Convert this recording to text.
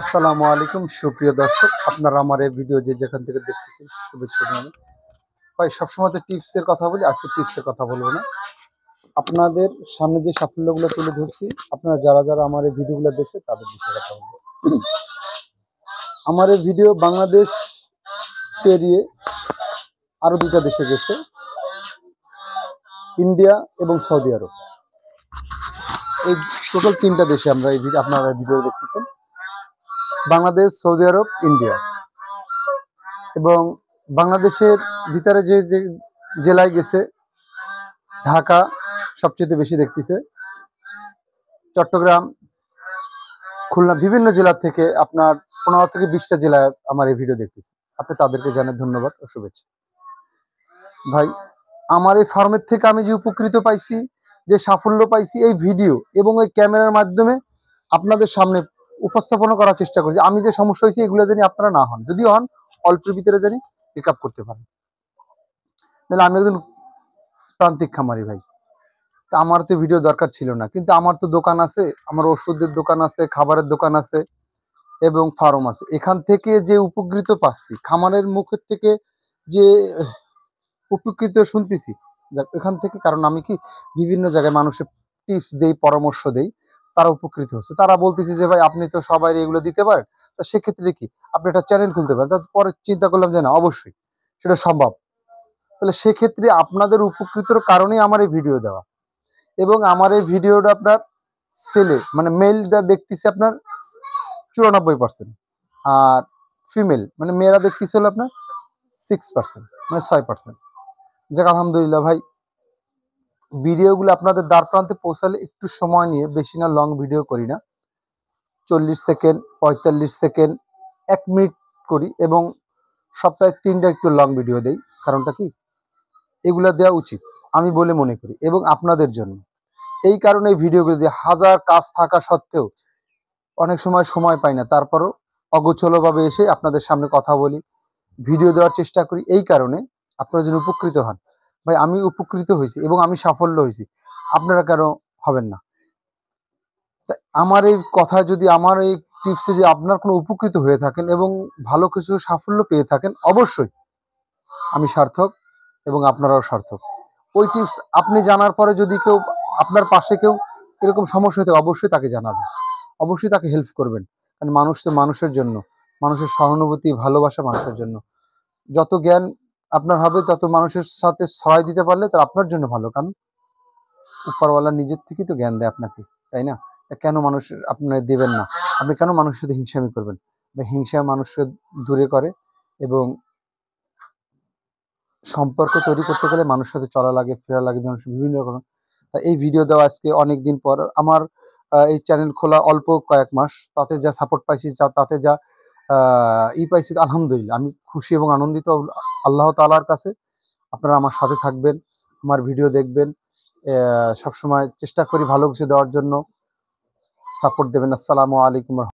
আসসালামু আলাইকুম সুপ্রিয় দর্শক, আপনারা আমার এই ভিডিও যে যেখান থেকে দেখতেছেন শুভেচ্ছা জানাই। ভাই সবসময় তো টিপসের কথা বলি, আজকে টিপসের কথা বলবো না। আপনাদের সামনে যে সাফল্যগুলো তুলে ধরছি, আপনারা যারা যারা আমার এই ভিডিওগুলো দেখছে তাদের বিষয়ে কথা বলবো। আমার এই ভিডিও বাংলাদেশ পেরিয়ে আরো দুটা দেশে গেছে, ইন্ডিয়া এবং সৌদি আরব। এই টোটাল তিনটা দেশে আমরা এই আপনারা ভিডিও দেখতেছেন, বাংলাদেশ, সৌদি আরব, ইন্ডিয়া। এবং বাংলাদেশের ভিতরে যে যে জেলায় গেছে, ঢাকা সবচেয়ে বেশি দেখতেছে, চট্টগ্রাম, খুলনা, বিভিন্ন জেলা থেকে আপনার 15 থেকে 20টা জেলায় আমার এই ভিডিও দেখতেছে। আপনি তাদেরকে জানাই ধন্যবাদ ও শুভেচ্ছা। ভাই আমার এই ফার্মের থেকে আমি যে উপকৃত পাইছি, যে সাফল্য পাইছি, এই ভিডিও এবং এই ক্যামেরার মাধ্যমে আপনাদের সামনে উপস্থাপনা করার চেষ্টা করছি। আমি যে সমস্যা হয়েছে এগুলো জানি আপনারা না হন, যদিও হন অল্পের ভিতরে জানি পিক আপ করতে পারেন। তাহলে আমি একজন প্রান্তিক খামারি ভাই, তা আমার তো ভিডিও দরকার ছিল না, কিন্তু আমার তো দোকান আছে, আমার ওষুধের দোকান আছে, খাবারের দোকান আছে এবং ফার্ম আছে। এখান থেকে যে উপকৃত পাচ্ছি, খামারের মুখের থেকে যে উপকৃত শুনতেছি, এখান থেকে, কারণ আমি কি বিভিন্ন জায়গায় মানুষের টিপস দেই, পরামর্শ দেই, তারা উপকৃত হচ্ছে। তারা বলতেছে যে ভাই আপনি তো সবাই এগুলো দিতে পারেন, তো সেক্ষেত্রে কি আপনি একটা চ্যানেল খুলতে পারেন। তারপরে চিন্তা করলাম যে না, অবশ্যই সেটা সম্ভব। তাহলে সেক্ষেত্রে আপনাদের উপকৃতর কারণেই আমার এই ভিডিও দেওয়া। এবং আমার এই ভিডিওটা আপনার ছেলে মানে মেলটা দেখতেছে আপনার 94%, আর ফিমেল মানে মেয়েরা দেখতেছে হলো আপনার 6%, মানে 6%। যাক আলহামদুলিল্লাহ ভাই, ভিডিওগুলো আপনাদের দ্বার প্রান্তে পৌঁছালে একটু সময় নিয়ে, বেশি না লং ভিডিও করি না, 40 সেকেন্ড, 45 সেকেন্ড, 1 মিনিট করি, এবং সপ্তাহে 3টা একটু লং ভিডিও দেই। কারণটা কি, এগুলা দেওয়া উচিত আমি বলে মনে করি, এবং আপনাদের জন্য। এই কারণে এই ভিডিওগুলো দিয়ে, হাজার কাজ থাকা সত্ত্বেও অনেক সময় সময় পাই না, তারপরও অগোছলভাবে এসে আপনাদের সামনে কথা বলি, ভিডিও দেওয়ার চেষ্টা করি। এই কারণে আপনারা যেন উপকৃত হন। ভাই আমি উপকৃত হয়েছি এবং আমি সাফল্য হয়েছি, আপনারা কেন হবেন না? তাই আমার এই কথা, যদি আমার এই টিপসে যে আপনার কোনো উপকৃত হয়ে থাকেন এবং ভালো কিছু সাফল্য পেয়ে থাকেন, অবশ্যই আমি সার্থক এবং আপনারাও সার্থক। ওই টিপস আপনি জানার পরে যদি কেউ আপনার পাশে কেউ এরকম সমস্যা হতে, অবশ্যই তাকে জানাবেন, অবশ্যই তাকে হেল্প করবেন। কারণ মানুষ তো মানুষের জন্য, মানুষের সহানুভূতি, ভালোবাসা মানুষের জন্য। যত জ্ঞান আপনার হবে, তত মানুষের সাথে সহায় দিতে পারলে তো আপনার জন্য ভালো। কারণ উপরওয়ালা নিজের থেকেই তো জ্ঞান দেয় আপনাকে, তাই না? তা কেন মানুষের আপনি দেবেন না? আপনি কেন মানুষের সাথে হিংসামি করবেন? বা হিংসা মানুষকে দূরে করে, এবং সম্পর্ক তৈরি করতে গেলে মানুষের সাথে চলা লাগে, ফেরা লাগে, মানুষের বিভিন্ন রকম। এই ভিডিও দেওয়া আজকে অনেক দিন পর আমার এই চ্যানেল খোলা অল্প কয়েক মাস, তাতে যা সাপোর্ট পাইছি, তাতে যা পাইছি, আলহামদুলিল্লাহ আমি খুশি এবং আনন্দিত আল্লাহ তাআলার কাছে। আপনারা আমার সাথে থাকবেন, আমার ভিডিও দেখবেন, সবসময় চেষ্টা করি ভালো কিছু দেওয়ার জন্য, সাপোর্ট দেবেন। আসসালামু আলাইকুম।